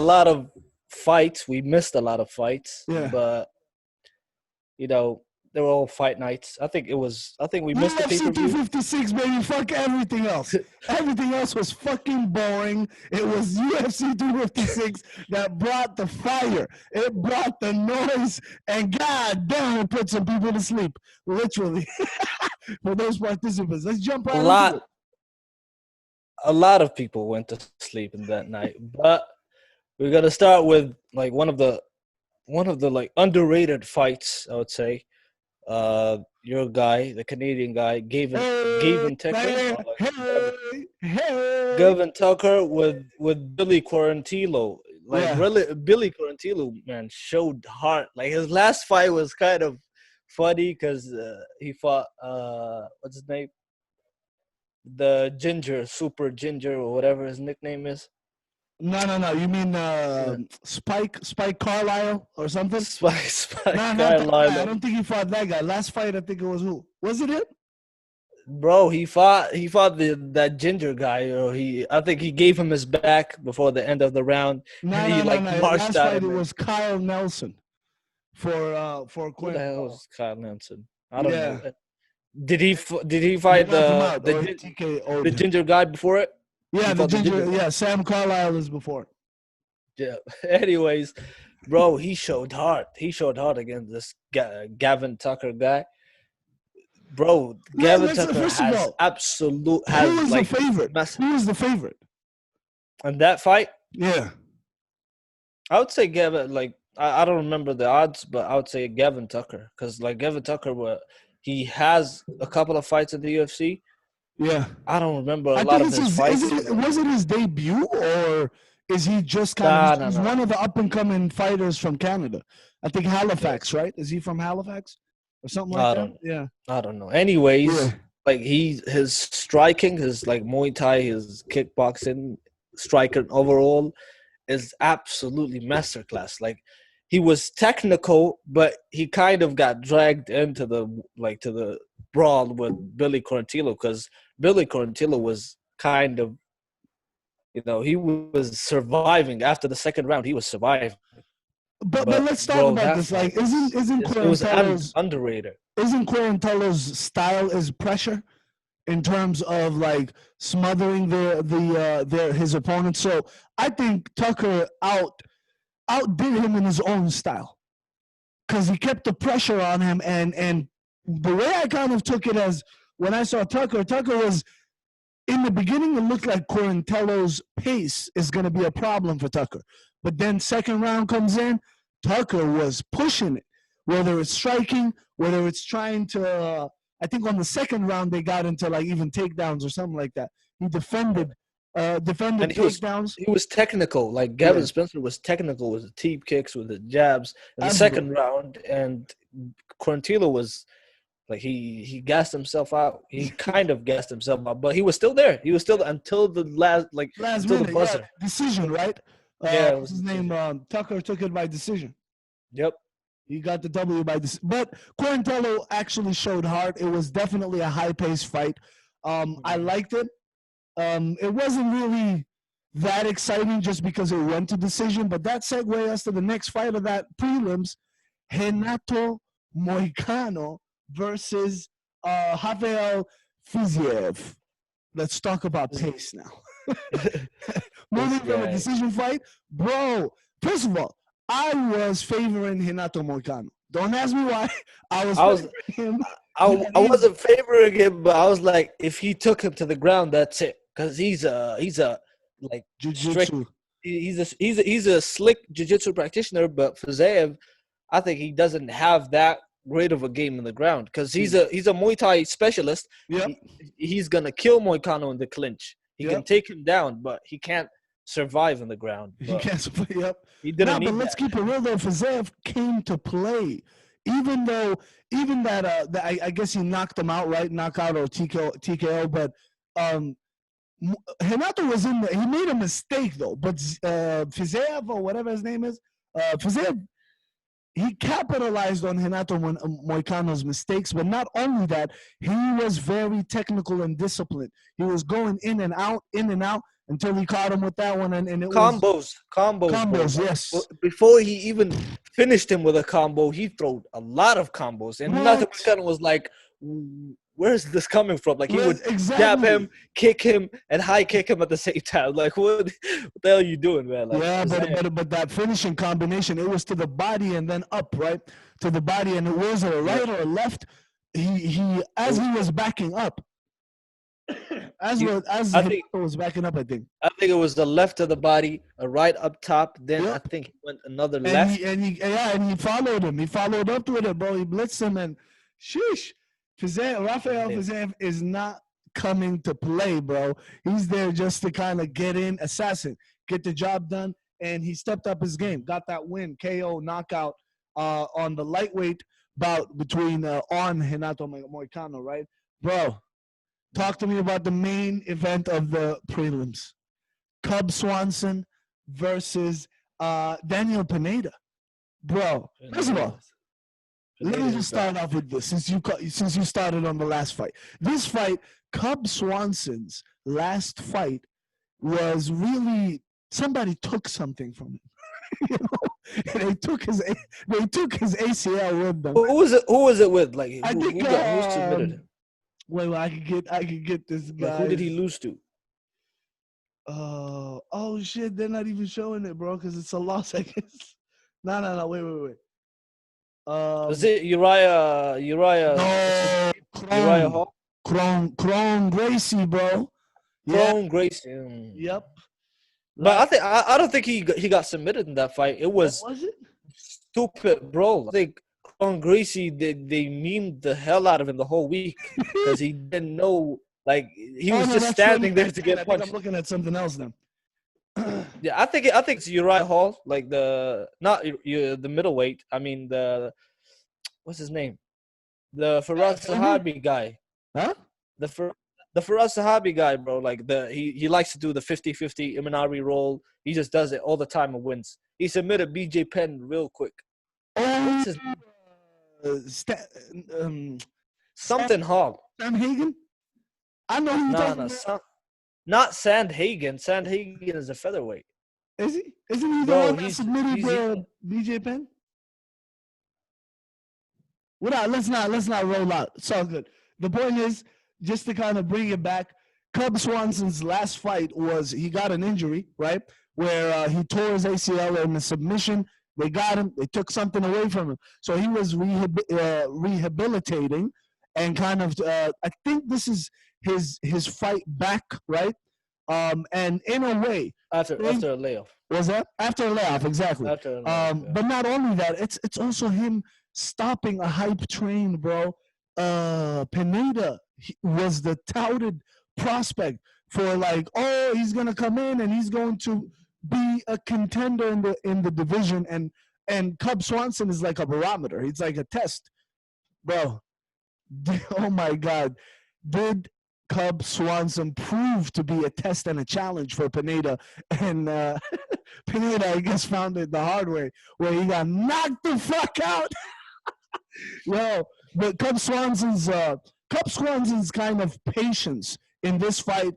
lot of fights. We missed a lot of fights. Yeah. But, you know, they were all fight nights. I think we missed the UFC pay-per-view. 256, baby. Fuck everything else. Everything else was fucking boring. It was UFC 256 that brought the fire. It brought the noise. And god damn, it put some people to sleep. Literally. For those participants. Let's jump right into it. A lot of people went to sleep in that night. But we're going to start with, like, one of the like underrated fights, I would say. Your guy, the Canadian guy, Gavin Tucker. Gavin Tucker with Billy Quarantillo. Like, really, Billy Quarantillo, man, showed heart. Like, his last fight was kind of funny because he fought what's his name? The Super Ginger, or whatever his nickname is. No. You mean Spike Carlisle or something? Spike Carlisle. I don't think he fought that guy. Last fight, I think it was who? Was it him? Bro, he fought that ginger guy. I think he gave him his back before the end of the round. No. Last fight, it was Kyle Nelson for Who the hell was Kyle Nelson? I don't know. Did he fight the ginger guy before it? Yeah, the ginger. Yeah, Sam Carlisle is before. Yeah. Anyways, bro, he showed heart. He showed heart against this Gavin Tucker guy. Bro, Gavin Tucker has absolute. Who was the favorite? Who was the favorite? In that fight? Yeah. I would say Gavin. Like, I don't remember the odds, but I would say Gavin Tucker, because like Gavin Tucker, he has a couple of fights in the UFC. Yeah, I don't remember a lot of his fights. Was it his debut, or is he just kind of? He's one of the up and coming fighters from Canada. I think Halifax, right? Is he from Halifax or something like that? Yeah, I don't know. Anyways, like his striking, his like Muay Thai, his kickboxing, striking overall is absolutely masterclass. Like, he was technical, but he kind of got dragged into the brawl with Billy Quarantillo, because Billy Quarantillo was kind of, he was surviving after the second round. He was surviving. But let's talk about this. Like, isn't Quarantillo's underrated? Isn't Quarantillo's style is pressure in terms of like smothering his opponent? So I think Tucker outdid him in his own style, because he kept the pressure on him, and the way I kind of took it as when I saw Tucker was, in the beginning, it looked like Quarantillo's pace is going to be a problem for Tucker. But then second round comes in, Tucker was pushing it, whether it's striking, whether it's trying to, I think on the second round they got into like even takedowns or something like that. He defended takedowns. He was technical. Like Gavin Spencer was technical with the teep kicks, with the jabs in the second round, and Quarantillo was like he gassed himself out. He kind of gassed himself out, but he was still there. He was still until the last until minute, the buzzer. Yeah, decision, right? What's his name? Tucker took it by decision. Yep. He got the W by this, but Quarantillo actually showed heart. It was definitely a high-paced fight. I liked it. It wasn't really that exciting just because it went to decision, but that segues us to the next fight of that prelims: Renato Moicano versus Rafael Fiziev. Let's talk about pace now. Moving from a decision fight, bro. First of all, I was favoring Renato Moicano. Don't ask me why. I was favoring him. I wasn't favoring him, but I was like, if he took him to the ground, that's it. Because he's a like strict. He's a slick jiu-jitsu practitioner, but Fiziev, I think he doesn't have that great of a game in the ground, because he's a Muay Thai specialist. Yep. He's gonna kill Moicano in the clinch. He can take him down, but he can't survive in the ground. He can't survive. Yep. He didn't need but let's keep it real though. Fiziev came to play, even that I guess he knocked him out, right? Knockout or TKO, but Renato was in he made a mistake though. But Fiziev, or whatever his name is, Fiziev, he capitalized on Renato Moicano's mistakes, but not only that, he was very technical and disciplined. He was going in and out, until he caught him with that one, and it Combos, was bro. combos. Like, Yes. before he even finished him with a combo, he threw a lot of combos, and nothing kind of was like, where's this coming from? Like he would jab him, kick him, and high kick him at the same time. Like what the hell are you doing, man? Like, yeah, but that finishing combination, it was to the body and then up, right to the body, and it was a right or a left. He as he was backing up. As he was backing up, I think it was the left of the body, a right up top. Then I think he went another left. And he followed him. He followed up with it, bro. He blitzed him, and sheesh, Rafael Fiziev is not coming to play, bro. He's there just to kind of get in, assassin, get the job done, and he stepped up his game. Got that win, KO, knockout on the lightweight bout between on Renato Moicano, right, bro? Talk to me about the main event of the prelims. Cub Swanson versus Daniel Pineda. Bro, first of all, let me just start off with this since you started on the last fight. This fight, Cub Swanson's last fight, was really somebody took something from him. You know? And they took his ACL with them. Who was it with? Like I think who submitted him? Wait, I could get this guy. Like, who did he lose to? Oh shit! They're not even showing it, bro, because it's a loss. I guess. No. Wait. Was it Uriah? No, Uriah Hall? Crone Gracie, bro. Crone Gracie. Yep. But I don't think he got submitted in that fight. It was it? Stupid, bro. I think Crone Gracie they memed the hell out of him the whole week because he didn't know. Like he was just standing there to get punched. I'm looking at something else now. Yeah, I think it's Uriah Hall, like the middleweight. I mean what's his name? The Faraz Sahabi guy. Huh? The Faraz Sahabi guy, bro. Like he likes to do the 50-50 Imanari roll. He just does it all the time and wins. He submitted BJ Penn real quick. What's his name? Something Hall. Sam Hagen? I know who you're talking about. Not Sandhagen. Sandhagen is a featherweight. Is he? Isn't he the one that submitted BJ Penn? Let's not roll out. It's all good. The point is, just to kind of bring it back, Cub Swanson's last fight was he got an injury, right? Where he tore his ACL in the submission. They got him. They took something away from him. So he was rehabilitating and kind of, I think this is his fight back, right? And in a way. After a layoff. Was that? After a layoff, exactly. After a layoff, yeah. But not only that, it's also him stopping a hype train, bro. Pineda was the touted prospect for like, oh, he's gonna come in and he's going to be a contender in the division, and Cub Swanson is like a barometer. It's like a test, bro. Oh my God, did Cub Swanson prove to be a test and a challenge for Pineda? And Pineda, I guess, found it the hard way, where he got knocked the fuck out. Yo, but Cub Swanson's kind of patience in this fight,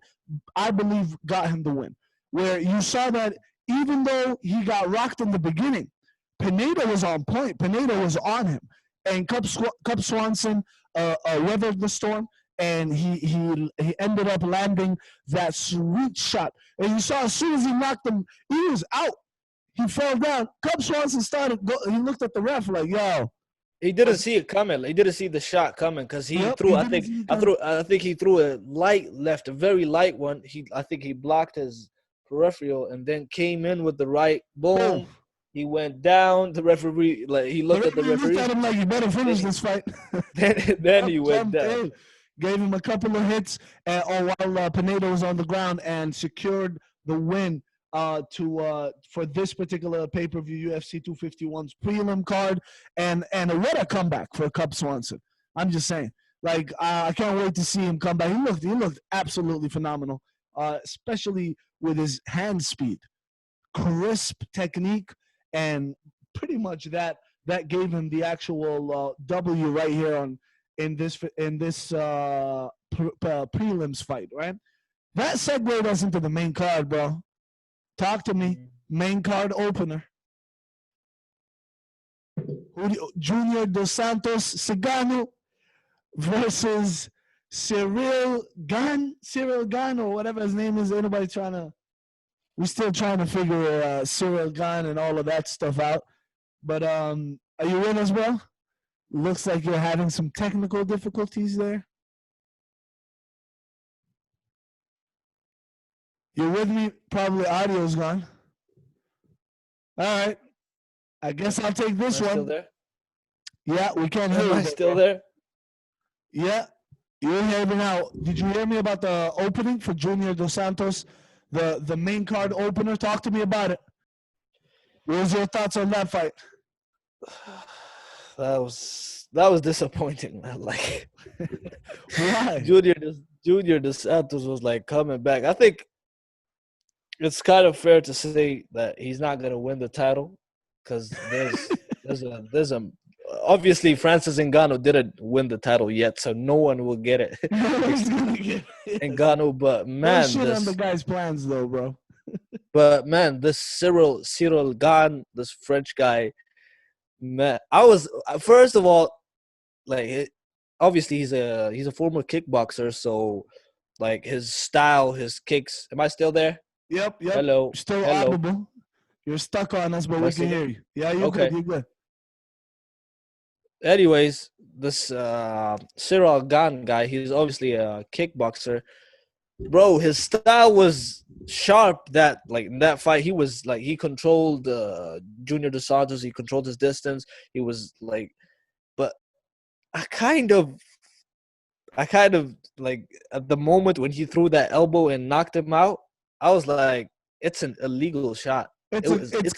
I believe, got him the win. Where you saw that even though he got rocked in the beginning, Pineda was on point. Pineda was on him, and Cub Swanson weathered the storm, and he ended up landing that sweet shot. And you saw as soon as he knocked him, he was out. He fell down. Cub Swanson he looked at the ref like, yo. He didn't see it coming. He didn't see the shot coming because he threw. I think he threw a light left, a very light one. I think he blocked his peripheral and then came in with the right. Boom. He went down. The referee, he looked at the referee. Looked at him like, you better finish this fight. then he went down. Gave him a couple of hits, while Pineda was on the ground, and secured the win for this particular pay-per-view, UFC 251's prelim card, and what a comeback for Cub Swanson. I'm just saying, I can't wait to see him come back. He looked absolutely phenomenal, especially with his hand speed, crisp technique, and pretty much that gave him the actual W right here in this prelims fight, right? That segued us into the main card, bro. Talk to me. Main card opener. Junior Dos Santos Cigano versus Cyril Gane, or whatever his name is. Anybody trying to? We're still trying to figure Cyril Gane and all of that stuff out. But are you with us, bro? Looks like you're having some technical difficulties there. You're with me? Probably audio's gone. All right. I guess I'll take this one. Still there? Yeah, we can't hear you. Am I still there? Yeah, you're hearing out. Did you hear me about the opening for Junior Dos Santos, the main card opener? Talk to me about it. What was your thoughts on that fight? That was disappointing, man. Like, why? Junior Dos Santos was like coming back. I think it's kind of fair to say that he's not gonna win the title because there's a obviously Francis Ngannou didn't win the title yet, so no one will get it. Nobody's gonna get it. Ngannou, but man, don't shit on the guy's plans though, bro. But man, this Cyril Gane, this French guy, man, I was first of all, like, obviously he's a former kickboxer, so like his style, his kicks. Am I still there? Yep. Hello. Still Hello. audible. You're stuck on us, but we can hear you. Yeah, you're okay. Good. You're good. Anyways, this Cyril Gane guy, he's obviously a kickboxer. Bro, his style was sharp. That like in that fight, he was like he controlled Junior Dos Santos. He controlled his distance. He was like, but I kind of like at the moment when he threw that elbow and knocked him out, I was like, it's an illegal shot. It's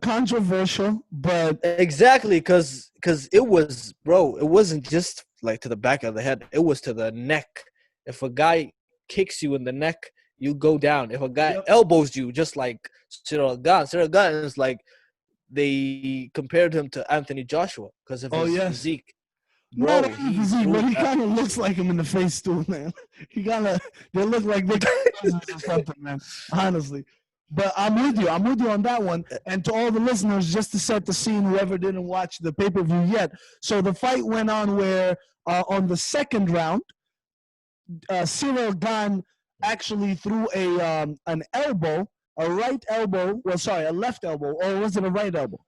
controversial, but exactly because it was, bro. It wasn't just like to the back of the head. It was to the neck. If a guy kicks you in the neck, you go down. If a guy elbows you, just like Cyril Gane is like they compared him to Anthony Joshua because of his physique. Bro, not only physique, but he kind of looks like him in the face too, man. They look like big cousins or something, man. Honestly. But I'm with you on that one. And to all the listeners, just to set the scene, whoever didn't watch the pay-per-view yet. So the fight went on where on the second round, Cyril Gane actually threw an elbow, a left elbow, or was it a right elbow?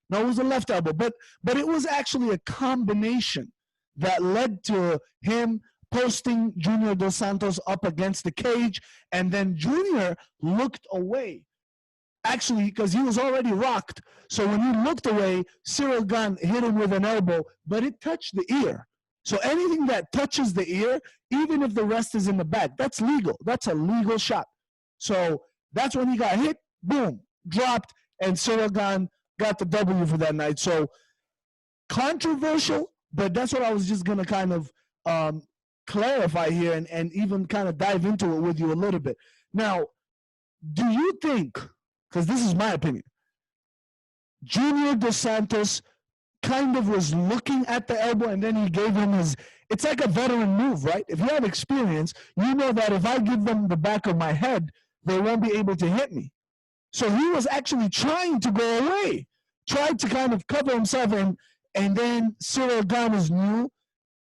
No, it was a left elbow. But it was actually a combination that led to him posting Junior Dos Santos up against the cage, and then Junior looked away. Actually, because he was already rocked. So when he looked away, Cyril Gane hit him with an elbow, but it touched the ear. So anything that touches the ear, even if the rest is in the back, that's legal. That's a legal shot. So that's when he got hit, boom, dropped, and Cyril Gane got the W for that night. So controversial, but that's what I was just going to kind of clarify here and even kind of dive into it with you a little bit. Now, do you think, because this is my opinion, Junior Dos Santos kind of was looking at the elbow and then he gave him it's like a veteran move, right? If you have experience, you know that if I give them the back of my head, they won't be able to hit me. So he was actually trying to go away, tried to kind of cover himself, and then Cyril Gane is new,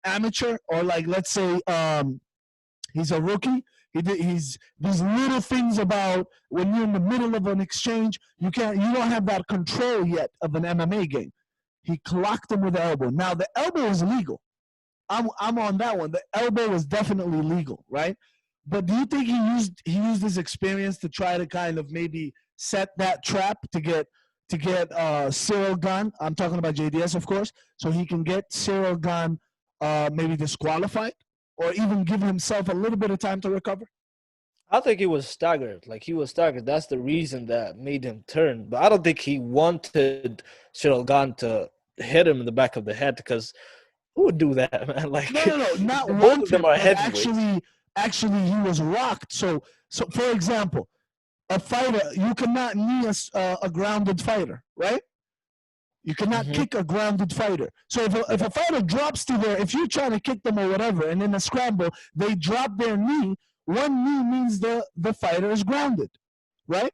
amateur, or like let's say he's a rookie. He's these little things about when you're in the middle of an exchange, you don't have that control yet of an MMA game. He clocked him with the elbow. Now the elbow is legal. I'm on that one. The elbow was definitely legal, right? But do you think he used his experience to try to kind of maybe set that trap to get Cyril Gane? I'm talking about JDS, of course, so he can get Cyril Gane maybe disqualified or even give himself a little bit of time to recover? I think he was staggered. Like, he was staggered. That's the reason that made him turn. But I don't think he wanted Cyril Gane to hit him in the back of the head, because who would do that, man? Like, no, not both wanted, of them are heavyweights. Actually, he was rocked. So for example, a fighter, you cannot knee a grounded fighter, right? You cannot kick a grounded fighter. So if a fighter drops to there, if you're trying to kick them or whatever, and in a scramble, they drop their knee, one knee means the fighter is grounded, right?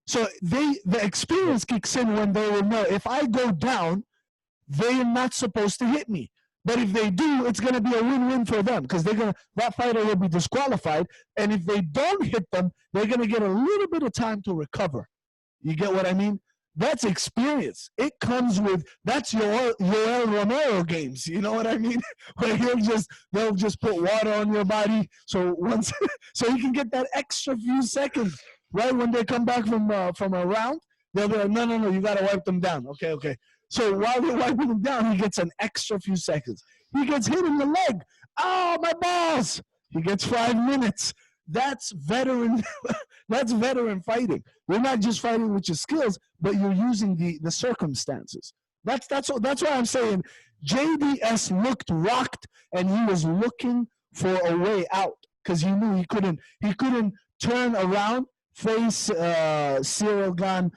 So the experience kicks in when they will know, if I go down, they are not supposed to hit me. But if they do, it's going to be a win-win for them, because that fighter will be disqualified. And if they don't hit them, they're going to get a little bit of time to recover. You get what I mean? That's experience. It comes with, that's your Romero games. You know what I mean? Where they'll just put water on your body, so so you can get that extra few seconds. Right when they come back from a round, they'll be like, no, you got to wipe them down. Okay. So while they're wiping him down, he gets an extra few seconds. He gets hit in the leg. Oh, my balls! He gets 5 minutes. That's veteran. That's veteran fighting. You're not just fighting with your skills, but you're using the circumstances. That's why I'm saying JDS looked rocked, and he was looking for a way out, because he knew he couldn't turn around, face Cyril Gane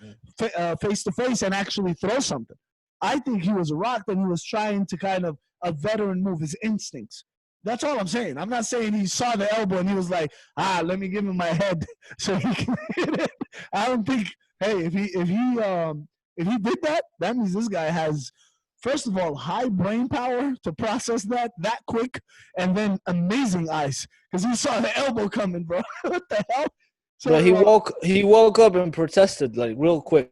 face to face, and actually throw something. I think he was rocked, and he was trying to kind of a veteran move, his instincts. That's all I'm saying. I'm not saying he saw the elbow and he was like, let me give him my head so he can hit it. I don't think, hey, if he did that, that means this guy has, first of all, high brain power to process that quick, and then amazing eyes, because he saw the elbow coming, bro. What the hell? So, but he woke up and protested like real quick.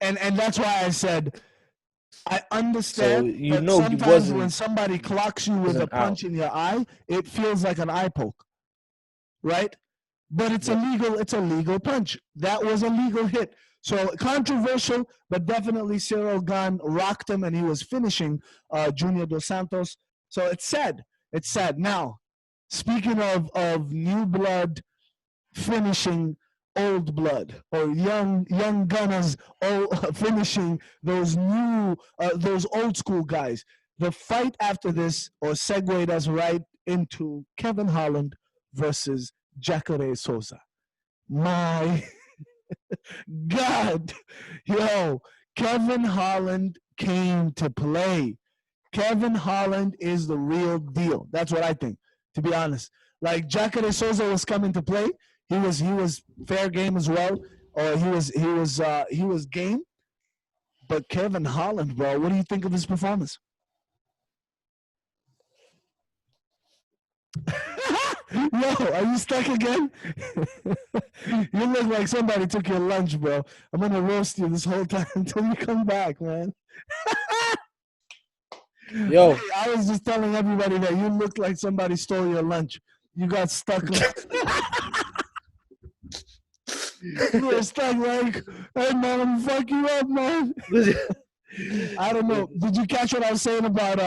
And that's why I said, I understand, so but sometimes when somebody clocks you with a punch in your eye, it feels like an eye poke, right? But it's a legal punch. That was a legal hit. So controversial, but definitely Cyril Gane rocked him, and he was finishing Junior Dos Santos. So it's sad. It's sad. Now, speaking of new blood finishing old blood, or young gunners finishing those old school guys. The fight after this, or segued us right into Kevin Holland versus Jacare Souza. My God, yo, Kevin Holland came to play. Kevin Holland is the real deal. That's what I think, to be honest. Like, Jacare Souza was coming to play. He was fair game as well, or he was game. But Kevin Holland, bro, what do you think of his performance? Yo, are you stuck again? You look like somebody took your lunch, bro. I'm gonna roast you this whole time until you come back, man. Yo, hey, I was just telling everybody that you looked like somebody stole your lunch. You got stuck. You were stuck like, hey man, I'm gonna fuck you up, man. I don't know. Did you catch what I was saying about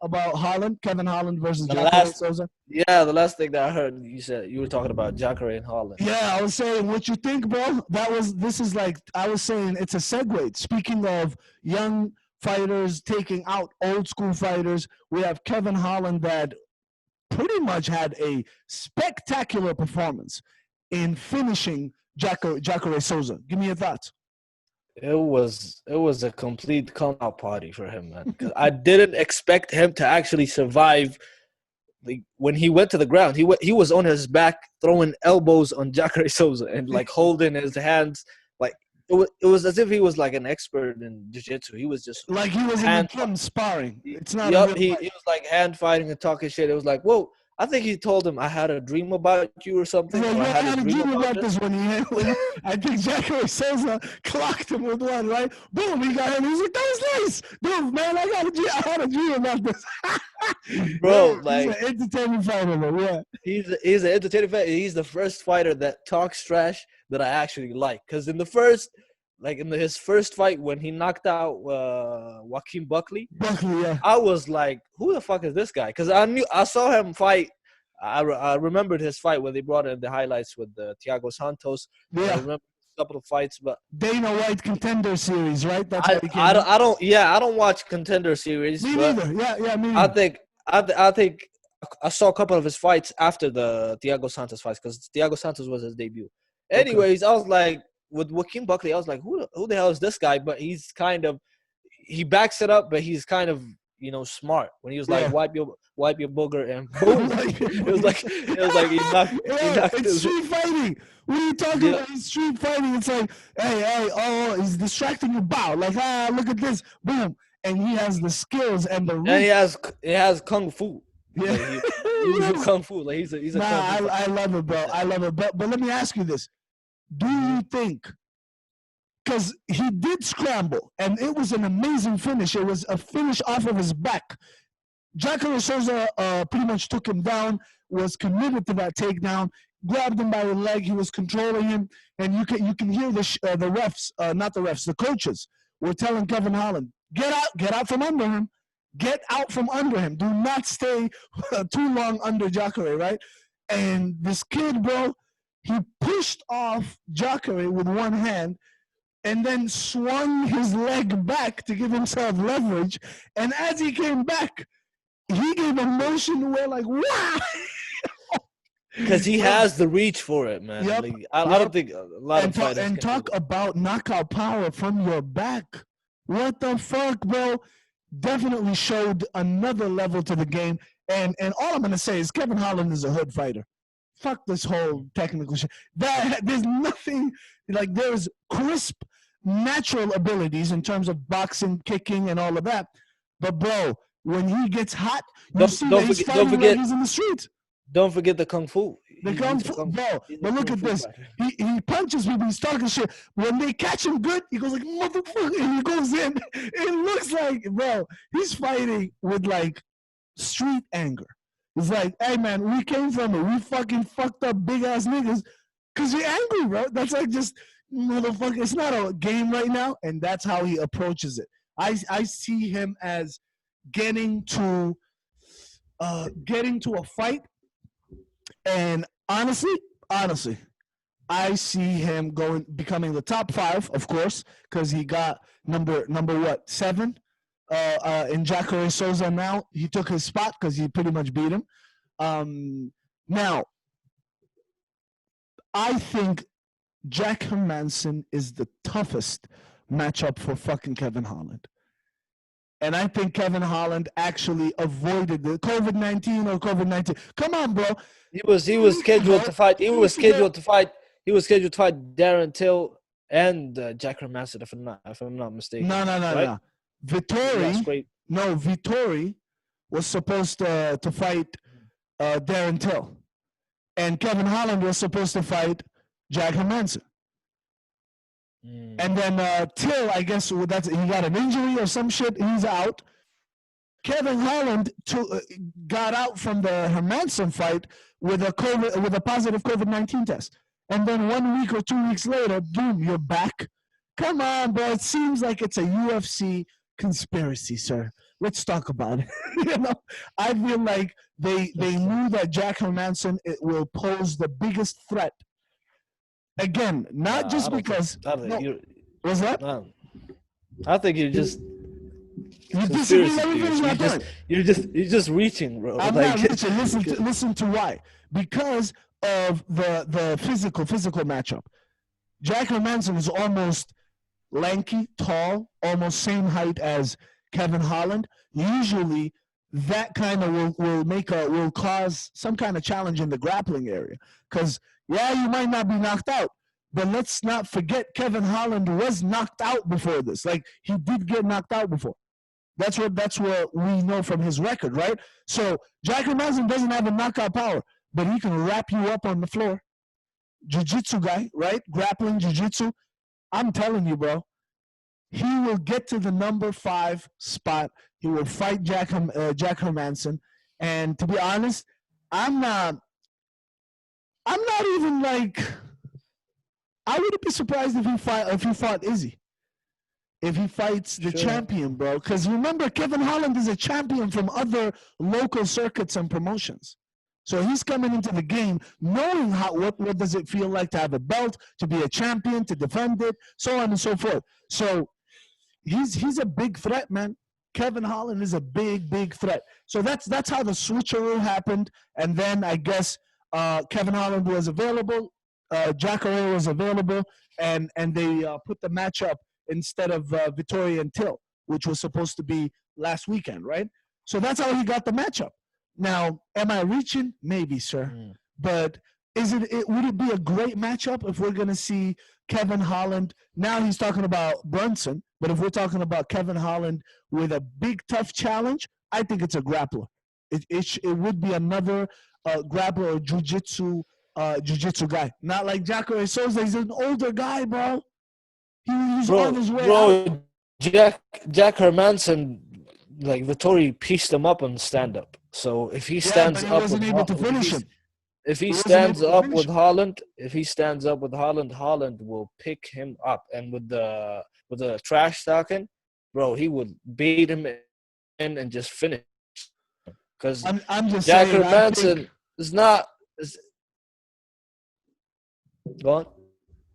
Holland, Kevin Holland versus Jacare Souza? Yeah, the last thing that I heard, you said you were talking about Jacare and Holland. Yeah, I was saying, what you think, bro? This is like, I was saying, it's a segue. Speaking of young fighters taking out old school fighters, we have Kevin Holland that pretty much had a spectacular performance in finishing Jacare Souza. Give me your thoughts. It was a complete come-out party for him, man. I didn't expect him to actually survive. Like, when he went to the ground, he was on his back throwing elbows on Jacare Souza and like holding his hands. Like, it was as if he was like an expert in jiu-jitsu. He was just like he was in the gym sparring. It's not. Yep, he was like hand fighting and talking shit. It was like, whoa. I think he told him, I had a dream about you or something. Yeah, or I had a dream about this when I think Jacare Souza clocked him with one, right? Boom, he got him. He's like, that was nice. Dude, man, I had a dream about this. Bro, yeah, he's an entertaining fighter, though, yeah. He's an entertaining fighter. He's the first fighter that talks trash that I actually like. Because in his first fight when he knocked out Joaquin Buckley, yeah. I was like, who the fuck is this guy? Because I saw him fight. I remembered his fight when they brought in the highlights with Thiago Santos. Yeah. I remember a couple of fights, but Dana White Contender Series, right? That's what he came. I don't watch Contender Series. Me neither. Yeah, me neither. I think I saw a couple of his fights after the Thiago Santos fights, because Thiago Santos was his debut. Anyways, I was like, with Joaquin Buckley, I was like, who the hell is this guy? But he backs it up, but he's kind of smart when he was Yeah. like wipe your booger and boom. it was like he knocked it's his, street fighting. What are you talking yeah. about? It's street fighting. It's like, hey, oh, he's distracting you. Bow. Like, look at this. Boom. And he has the skills and the reach. And he has kung fu. Yeah. Like he do kung fu. Like he's a kung fu I love it, bro. I love it. But let me ask you this. Do you think, because he did scramble, and it was an amazing finish. It was a finish off of his back. Jacare Souza pretty much took him down, was committed to that takedown, grabbed him by the leg. He was controlling him, and you can hear the refs, not the refs, the coaches were telling Kevin Holland, get out from under him. Get out from under him. Do not stay too long under Jacare, right? And this kid, bro, he pushed off Jacare with one hand and then swung his leg back to give himself leverage. And as he came back, he gave a motion where like, wow! Because he has the reach for it, man. Yep. Like, I don't think a lot of fighters and talk about knockout power from your back. What the fuck, bro? Definitely showed another level to the game. And all I'm gonna say is Kevin Holland is a hood fighter. Fuck this whole technical shit. There's nothing like, there's crisp, natural abilities in terms of boxing, kicking, and all of that. But bro, when he gets hot, he's fighting like he's in the street. Don't forget the kung fu. The kung fu, bro. But look at this. He punches people. He's talking shit. When they catch him good, he goes like, motherfucker, and he goes in. It looks like, bro, he's fighting with like street anger. It's like, hey man, we came from it. We fucking fucked up big ass niggas because you're angry, bro. That's like, just motherfucker. It's not a game right now, and that's how he approaches it. I see him as getting to a fight. And honestly, I see him becoming the top 5, of course, because he got number 7 in Jacare Souza. Now he took his spot because he pretty much beat him. Now, I think Jack Hermansson is the toughest matchup for fucking Kevin Holland. And I think Kevin Holland actually avoided the COVID-19. Come on, bro. He was scheduled to fight. He was scheduled to fight Darren Till and Jack Hermansson, if I'm not mistaken. No. Vittori was supposed to fight Darren Till, and Kevin Holland was supposed to fight Jack Hermansson. And then Till, I guess he got an injury or some shit. He's out. Kevin Holland got out from the Hermansson fight with a positive COVID-19 test. And then 1 week or 2 weeks later, boom, you're back. Come on, bro. It seems like it's a UFC conspiracy, sir. Let's talk about it. I feel like they knew that Jack Hermansson will pose the biggest threat. Again, not just because. What's that? I think you're just. You're just reaching, bro. I'm not reaching. Listen to why. Because of the physical matchup. Jack Hermansson is almost lanky, tall, almost same height as Kevin Holland. Usually, that kind of will cause some kind of challenge in the grappling area. Because you might not be knocked out, but let's not forget Kevin Holland was knocked out before this. Like, he did get knocked out before. That's what we know from his record, right? So Jack Hermansson doesn't have a knockout power, but he can wrap you up on the floor. Jiu-jitsu guy, right? Grappling jiu-jitsu. I'm telling you, bro. He will get to the number 5 spot. He will fight Jack Hermansson. And to be honest, I'm not even like. I wouldn't be surprised if he fought Izzy. If he fights the champion, bro. Because remember, Kevin Holland is a champion from other local circuits and promotions. So he's coming into the game knowing what does it feel like to have a belt, to be a champion, to defend it, so on and so forth. So he's a big threat, man. Kevin Holland is a big threat. So that's how the switcheroo happened. And then I guess Kevin Holland was available, Jacare was available, and they put the matchup instead of Vittori and Till, which was supposed to be last weekend, right? So that's how he got the matchup. Now, am I reaching? Maybe, sir. But would it be a great matchup if we're going to see Kevin Holland? Now he's talking about Brunson, but if we're talking about Kevin Holland with a big, tough challenge, I think it's a grappler. It would be another grappler or jiu-jitsu guy. Not like Jacare Souza. He's an older guy, bro. He's on his way out. Jack Hermanson, like Vittori pieced him up on stand-up. So if he stands but he up wasn't able to finish him. If he stands up with Holland, Holland will pick him up. And with the trash talking, bro, he would beat him in and just finish. Because I'm just Jack saying, Hermanson is not. Go on.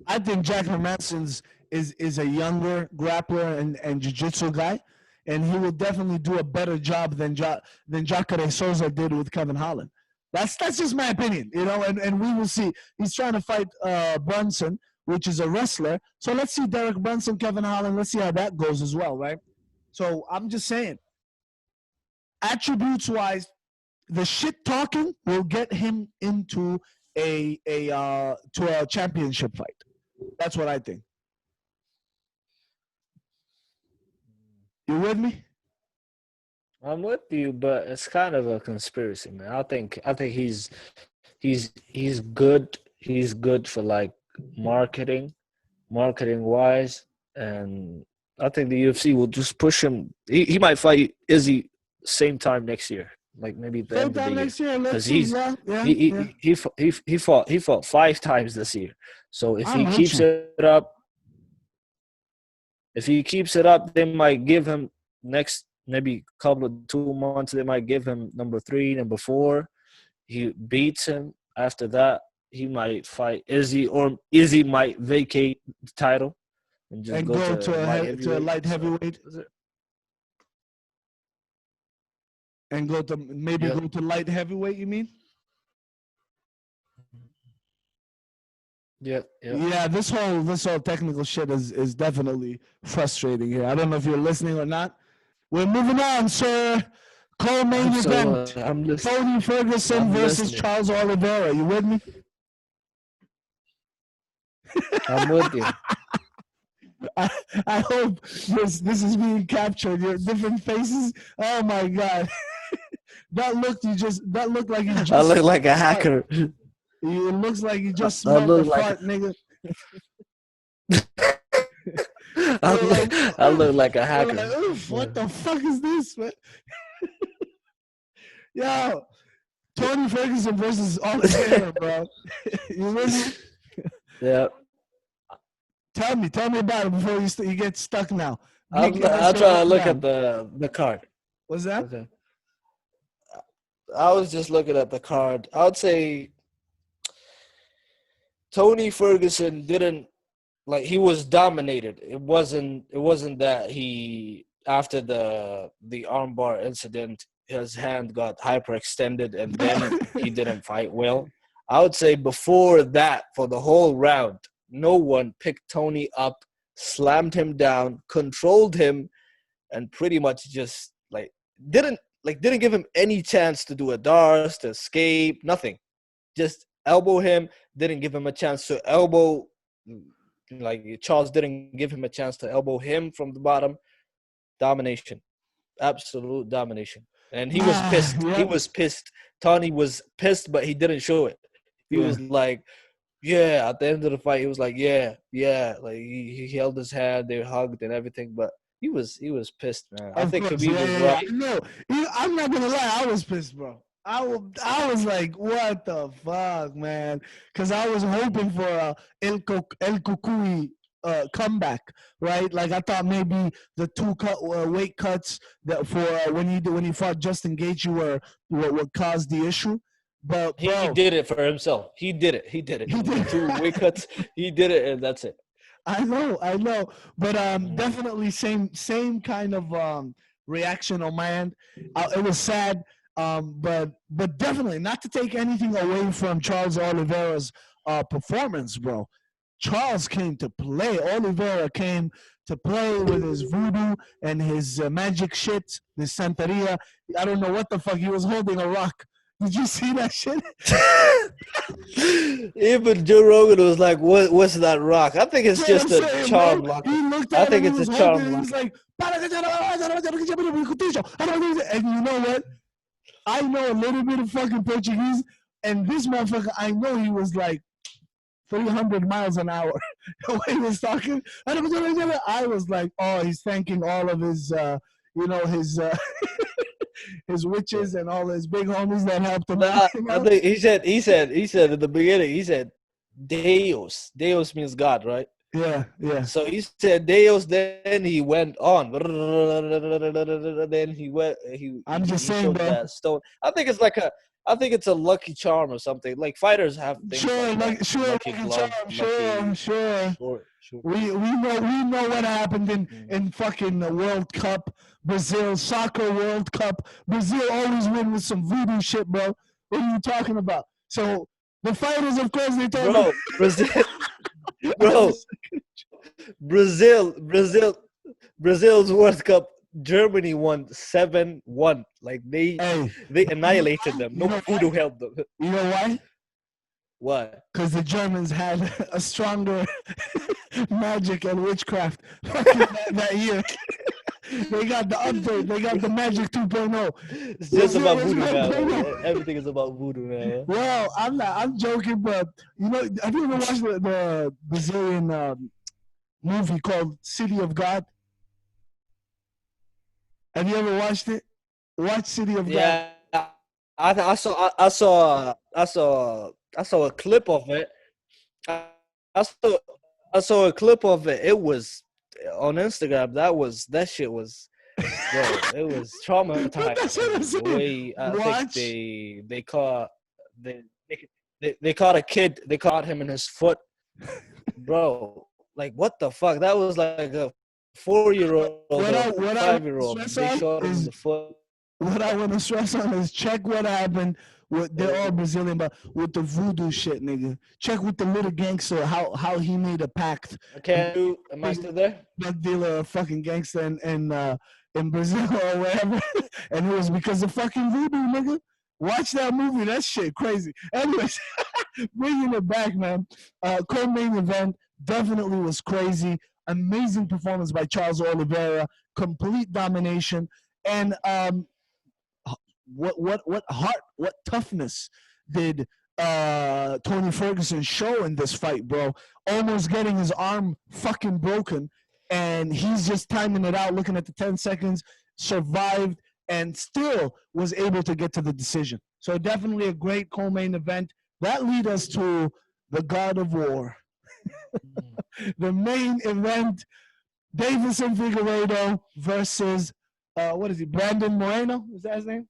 I think Jack Hermanson is a younger grappler and jiu-jitsu guy, and he will definitely do a better job than Jacare Souza did with Kevin Holland. That's just my opinion, you know, and we will see. He's trying to fight Brunson, which is a wrestler. So let's see Derek Brunson, Kevin Holland. Let's see how that goes as well, right? So I'm just saying, attributes-wise, the shit talking will get him into a championship fight. That's what I think. You with me? I'm with you, but it's kind of a conspiracy, man. I think he's good. He's good for like marketing wise, and I think the UFC will just push him. He might fight Izzy same time next year, like maybe the end of the year. Next year, because he fought 5 times this year. So if he keeps it up, they might give him next. Maybe a couple of 2 months, they might give him number 3, number 4. He beats him. After that, he might fight Izzy, or Izzy might vacate the title and just go to a light heavyweight. And go to light heavyweight, you mean? Yeah, this whole technical shit is definitely frustrating here. I don't know if you're listening or not. We're moving on, sir. Co-main event. Tony Ferguson versus Charles Oliveira. You with me? I'm with you. I hope this is being captured. Your different faces. Oh my god. That looked like you just. I look like a hacker. It looks like you just smelled the fart, nigga. I look like a hacker. Like, oof, what the fuck is this, man? Yo, Tony Ferguson versus Oliveira, bro. You listen? Yeah. Tell me about it before you get stuck now. I'll try to look at the card. What's that? Okay. I was just looking at the card. I would say Tony Ferguson didn't. Like, he was dominated. It wasn't that he, after the armbar incident, his hand got hyperextended and then he didn't fight well. I would say before that, for the whole round, no one picked Tony up, slammed him down, controlled him, and pretty much just didn't give him any chance to do a Dars, to escape, nothing. Just elbow him, didn't give him a chance to elbow. Like, Charles didn't give him a chance to elbow him from the bottom. Domination. Absolute domination. And he was pissed. Yeah. He was pissed. Tony was pissed, but he didn't show it. He was like, yeah, at the end of the fight, he was like, yeah. Like, he held his hand, they hugged and everything, but he was pissed, man. I think Khabib was right. No, I'm not going to lie. I was pissed, bro. I was like, what the fuck, man? Because I was hoping for a El Cucuy comeback, right? Like, I thought maybe the 2 weight cuts that for when he fought Justin Gaethje were what caused the issue. But he did it for himself. He did it. The 2 weight cuts. He did it, and that's it. I know. But definitely same kind of reaction on my end. It was sad. But definitely not to take anything away from Charles Oliveira's performance, bro. Charles came to play. Oliveira came to play with his voodoo and his magic shit, his santeria. I don't know what the fuck. He was holding a rock. Did you see that shit? Even Joe Rogan was like, what's that rock? I think it's just a charm lock. He looked I at think him, it's he a was charm holding it, he lock. was like, and you know what? I know a little bit of fucking Portuguese, and this motherfucker, I know he was like 300 miles an hour. The way he was talking, I was like, oh, he's thanking all of his, his witches and all his big homies that helped him out. I think he said in the beginning, he said, Deus. Deus means God, right? Yeah. So he said Deus, then he went on. Then he went. I'm just saying, showed bro. that stone. I think it's a lucky charm or something. Like fighters have things lucky glove, sure. We know what happened in fucking the World Cup, Brazil soccer World Cup. Brazil always win with some voodoo shit, bro. What are you talking about? So the fighters, of course, they told me. Brazil's World Cup. Germany won 7-1. Like they annihilated them. No voodoo helped them. You know why? Why? Because the Germans had a stronger magic and witchcraft that year. They got the update. They got the magic 2.0. It's just about voodoo now. Everything is about voodoo now. Well, I'm joking, but have you ever watched the Brazilian movie called City of God? Have you ever watched it? Watch City of God. Yeah, I saw a clip of it. I saw a clip of it. It was on Instagram. That shit was, bro. It was traumatizing. The way I think they caught a kid. They caught him in his foot, bro. Like what the fuck? That was like a 4-year-old or 5-year-old. They shot him in the foot. What I want to stress on is check what happened. They're all Brazilian, but with the voodoo shit, nigga. Check with the little gangster how he made a pact. Okay, am I still there? Drug dealer, fucking gangster in Brazil or wherever, and it was because of fucking voodoo, nigga. Watch that movie. That shit crazy. Anyways, bringing it back, man. Co-main event definitely was crazy. Amazing performance by Charles Oliveira. Complete domination. And what heart, what toughness did Tony Ferguson show in this fight, bro? Almost getting his arm fucking broken, and he's just timing it out, looking at the 10 seconds, survived, and still was able to get to the decision. So definitely a great co-main event. That leads us to the God of War. The main event, Davison Figueiredo versus, Brandon Moreno? Is that his name?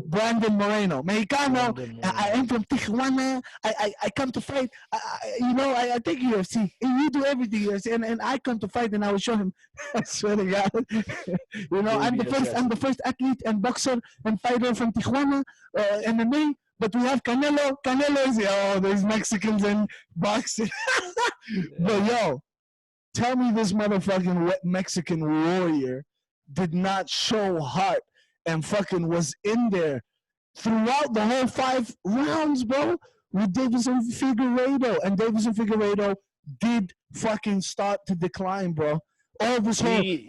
Brandon Moreno. Mexicano. I am from Tijuana. I come to fight. I take UFC. You do everything UFC. And I come to fight and I will show him. I swear to God. I'm the first athlete and boxer and fighter from Tijuana, MMA. But we have Canelo. Canelo is, there's Mexicans in boxing. But yo, tell me this motherfucking Mexican warrior did not show heart and fucking was in there throughout the whole 5 rounds, bro, with Davison Figueiredo. And Davison Figueiredo did fucking start to decline, bro. All this whole he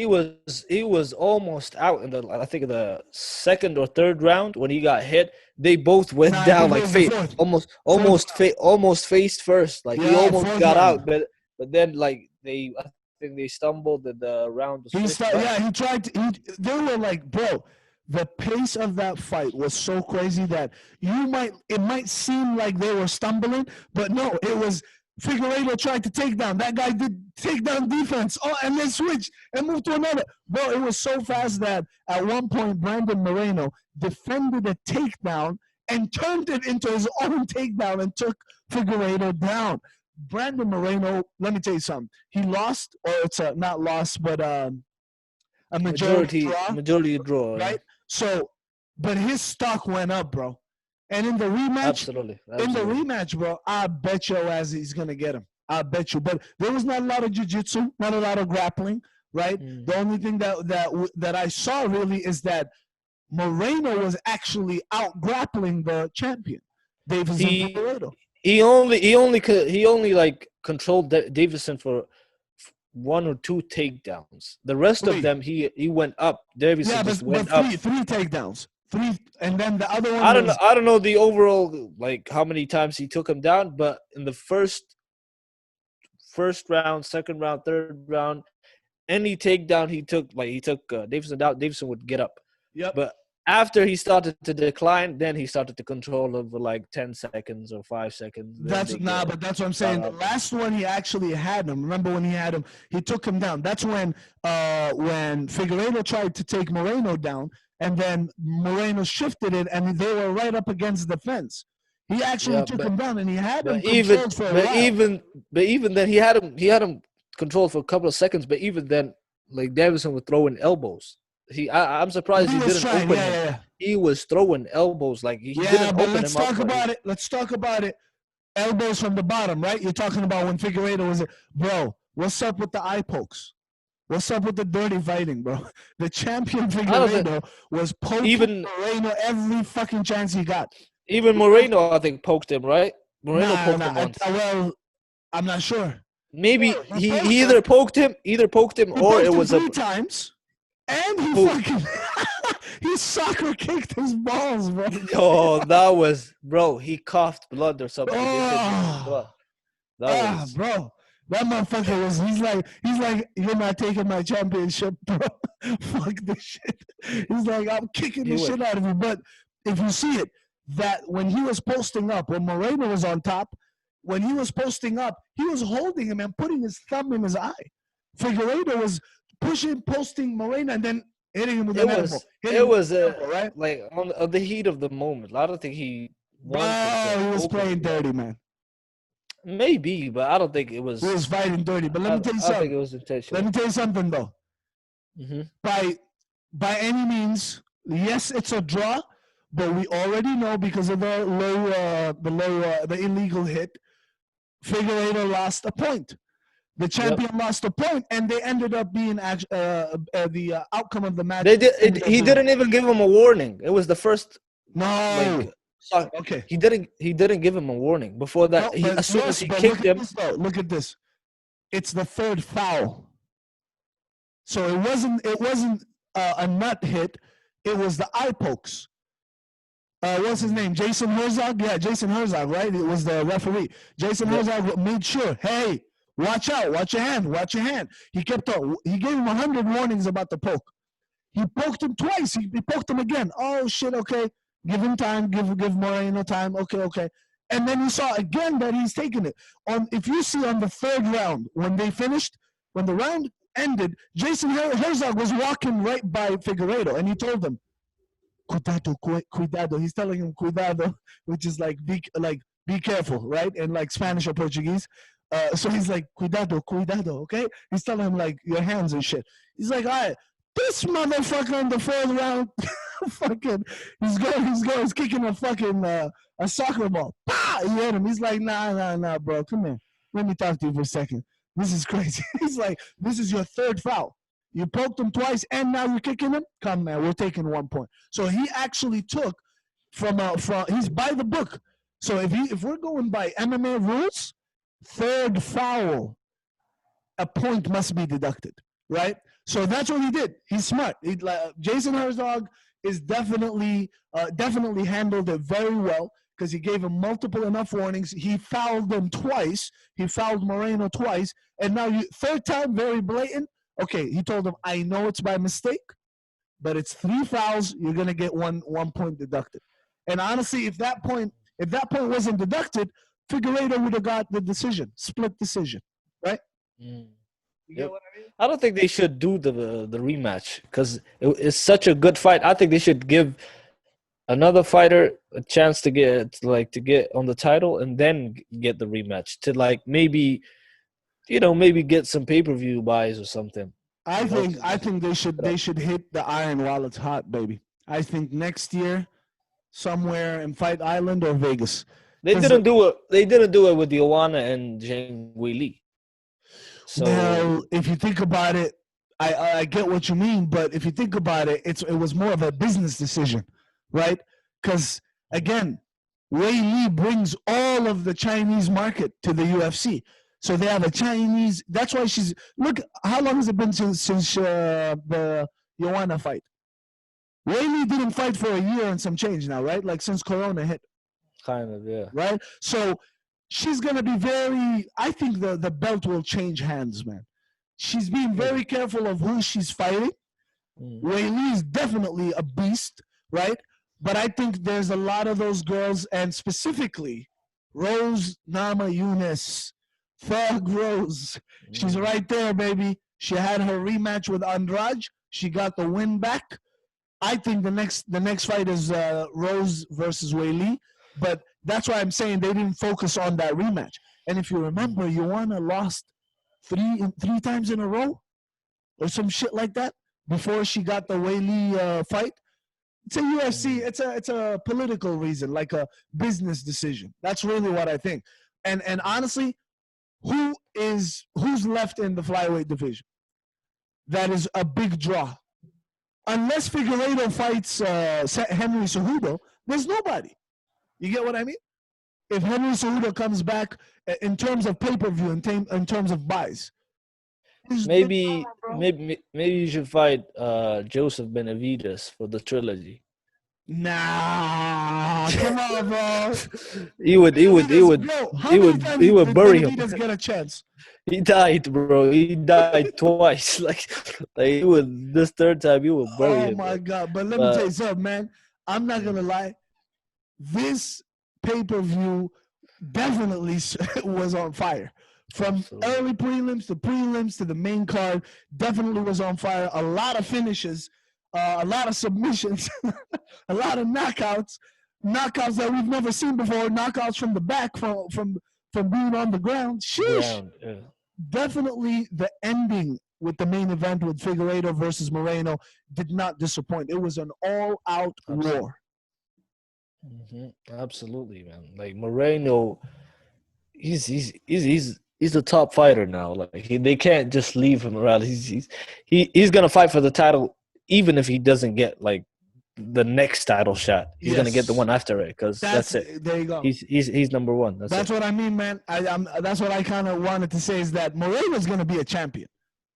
was almost out in the second or third round when he got hit. They both went down like almost face first. Like he almost got out, but then like I think they stumbled in the round. They were like, bro, the pace of that fight was so crazy that it might seem like they were stumbling, but no, it was Figueiredo tried to take down. That guy did takedown defense. And then switch and move to another. Bro, it was so fast that at one point Brandon Moreno defended a takedown and turned it into his own takedown and took Figueiredo down. Brandon Moreno, let me tell you something. He lost, or it's not lost, but a majority draw. Majority draw. Right? So, but his stock went up, bro. And in the rematch, Absolutely. bro, I bet you as he's gonna get him. I bet you. But there was not a lot of jiu-jitsu, not a lot of grappling, right? The only thing that I saw really is that Moreno was actually out grappling the champion, Davison Figueiredo. He only like controlled Davison for one or two takedowns. The rest of them he went up. Davison just went up. Three takedowns. Three, and then the other one. I don't know the overall like how many times he took him down, but in the first round, second round, third round, any takedown he took Davison down, Davison would get up. Yep. But after he started to decline, then he started to control over like 10 seconds or 5 seconds. But that's what I'm saying. The last one he actually had him. Remember when he had him? He took him down. That's when Figueiredo tried to take Moreno down, and then Moreno shifted it, and they were right up against the fence. He actually took him down, and he had him controlled for a while. But even then, he had him controlled for a couple of seconds. But even then, like Davison would throw in elbows. I'm surprised he didn't open him. He was throwing elbows like he didn't open him up. Let's talk about it. Elbows from the bottom, right? You're talking about when Figueiredo was bro. What's up with the eye pokes? What's up with the dirty fighting, bro? The champion Figueiredo was poking Moreno every fucking chance he got. Even Moreno, I think, poked him, right? Moreno poked him once. Well, I'm not sure. Maybe he either poked him, or it was three times. And he fucking he soccer kicked his balls, bro. Oh, that was, bro. He coughed blood or something. Bro, that motherfucker was. He's like, you're not taking my championship, bro. Fuck this shit. He's like, I'm kicking the shit out of you. But if you see it, that when he was posting up, when Moreno was on top, when he was posting up, he was holding him and putting his thumb in his eye. Figueiredo was posting Moreno, and then hitting him with an elbow. It was right? Like on the heat of the moment. I don't think he was playing dirty, man. Maybe, but I don't think it was. He was fighting dirty. But let me tell you something. I think it was intentional. Let me tell you something, though. By any means, yes, it's a draw, but we already know because of the illegal hit, Figueiredo lost a point. The champion lost a point, and they ended up being the outcome of the match. He didn't even give him a warning. It was the first. No. Okay. He didn't give him a warning before that. As soon as he kicked him. Look at this. It's the third foul. So it wasn't a nut hit. It was the eye pokes. What's his name? Jason Herzog? Yeah, Jason Herzog, right? It was the referee. Jason Herzog made sure, hey, watch out, watch your hand. He gave him 100 warnings about the poke. He poked him twice. He poked him again. Oh, shit, okay. Give him time. Give Moreno time. Okay. And then you saw again that he's taking it. If you see on the third round, when the round ended, Jason Herzog was walking right by Figueiredo, and he told him, cuidado. He's telling him cuidado, which is like be careful, right? In like Spanish or Portuguese. So he's like, cuidado, okay? He's telling him like your hands and shit. He's like, all right, this motherfucker in the fourth round, fucking, he's kicking a fucking a soccer ball. Bah! He hit him. He's like, nah, bro, come here. Let me talk to you for a second. This is crazy. He's like, this is your third foul. You poked him twice, and now you're kicking him? Come, man, we're taking 1 point. So he actually took from he's by the book. So if we're going by MMA rules, third foul, a point must be deducted, right? So that's what he did. He's smart. Jason Herzog is definitely handled it very well because he gave him multiple enough warnings. He fouled them twice. He fouled Moreno twice, and now third time, very blatant. Okay, he told him, I know it's by mistake, but it's 3 fouls. You're gonna get one point deducted. And honestly, if that point wasn't deducted, Figueiredo would have got the decision, split decision, right? You get what I mean? I don't think they should do the rematch because it's such a good fight. I think they should give another fighter a chance to get on the title and then get the rematch to like maybe get some pay-per-view buys or something. I think they should hit the iron while it's hot, baby. I think next year somewhere in Fight Island or Vegas. They didn't do it. They didn't do it with Joanna and Zhang Weili. So well, if you think about it, I get what you mean, but if you think about it, it was more of a business decision, right? Because again, Wei Li brings all of the Chinese market to the UFC. So they have a Chinese. That's why she's look. How long has it been since the Joanna fight? Wei Li didn't fight for a year and some change now, right? Like since Corona hit. kind of, yeah. Right. So she's gonna be very. I think the belt will change hands, man. She's being very careful of who she's fighting. Wei Li is definitely a beast, right? But I think there's a lot of those girls, and specifically Rose Namajunas, Thug Rose. She's right there, baby. She had her rematch with Andrade. She got the win back. I think the next fight is Rose versus Wei Li. But that's why I'm saying they didn't focus on that rematch. And if you remember, Joanna lost three times in a row or some shit like that before she got the Wei Li fight. It's a UFC. It's a political reason, like a business decision. That's really what I think. And honestly, who's left in the flyweight division? That is a big draw. Unless Figueiredo fights Henry Cejudo, there's nobody. You get what I mean? If Henry Cejudo comes back in terms of pay-per-view, in terms of buys, maybe you should fight Joseph Benavidez for the trilogy. Nah, come on, bro. He would bury him. Benavidez get a chance? He died, bro. He died twice. Like he would this third time he would bury him. Oh my god! But let me tell you something, man. I'm not gonna lie. This pay-per-view definitely was on fire. From early prelims to the main card, definitely was on fire. A lot of finishes, a lot of submissions, a lot of knockouts that we've never seen before. Knockouts from the back, from being on the ground. Sheesh. Yeah. Definitely the ending with the main event with Figueiredo versus Moreno did not disappoint. It was an all-out war. Absolutely, man. Like Moreno, he's the top fighter now. Like they can't just leave him around. He's gonna fight for the title, even if he doesn't get like the next title shot. He's gonna get the one after it because that's it. There you go. He's number one. That's what I mean, man. That's what I kind of wanted to say is that Moreno's gonna be a champion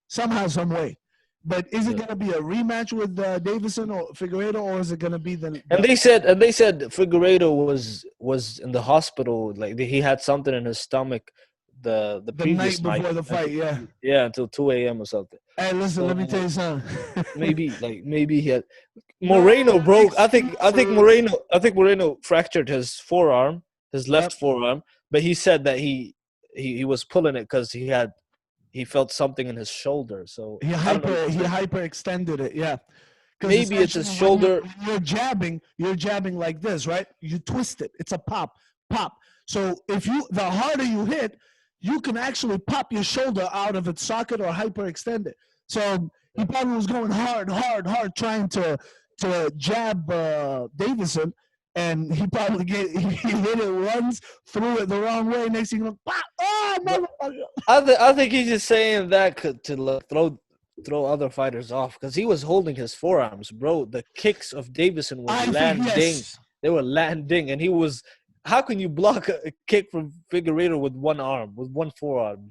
somehow, some way. But is it going to be a rematch with Davison or Figueiredo, or is it going to be the? And they said Figueiredo was in the hospital, like he had something in his stomach the previous night before the fight, until 2 a.m. or something. Hey, listen, let me tell you something. maybe he had Moreno broke. I think Moreno fractured his forearm, his left forearm, but he said that he was pulling it because he felt something in his shoulder, so he hyperextended it. Yeah, maybe it's his shoulder. You're jabbing like this, right? You twist it. It's a pop. So the harder you hit, you can actually pop your shoulder out of its socket or hyperextend it. So he probably was going hard, trying to jab Davison. And he probably hit it once, threw it the wrong way. Next thing you know, pop! Oh, motherfucker! I think he's just saying that to like throw other fighters off because he was holding his forearms, bro. The kicks of Davison were landing. Yes. They were landing, and he was. How can you block a kick from Figueiredo with one arm, with one forearm?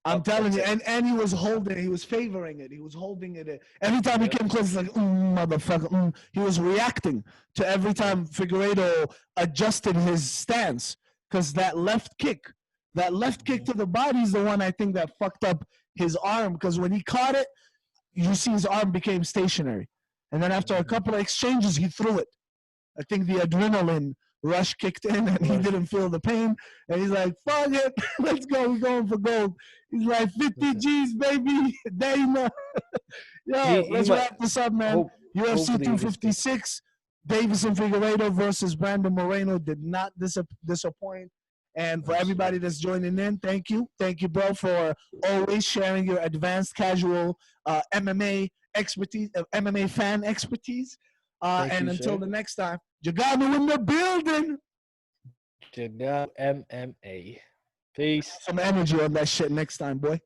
I'm telling you, and he was holding it. He was favoring it. He was holding it. Every time he came close, he's like, motherfucker. He was reacting to every time Figueiredo adjusted his stance because that left kick to the body is the one I think that fucked up his arm because when he caught it, you see his arm became stationary. And then after a couple of exchanges, he threw it. I think the adrenaline rush kicked in and he didn't feel the pain. And he's like, fuck it. Let's go. We're going for gold. He's like, 50 G's, baby. Dana. Let's wrap this up, man. UFC 256. Davison Figueiredo versus Brandon Moreno did not disappoint. And for everybody that's joining in, thank you. Thank you, bro, for always sharing your advanced casual MMA expertise, MMA fan expertise. Thank And you, until sir. the next time, JEGANU in the building. JEGANU MMA. Peace. Some energy on that shit next time, boy.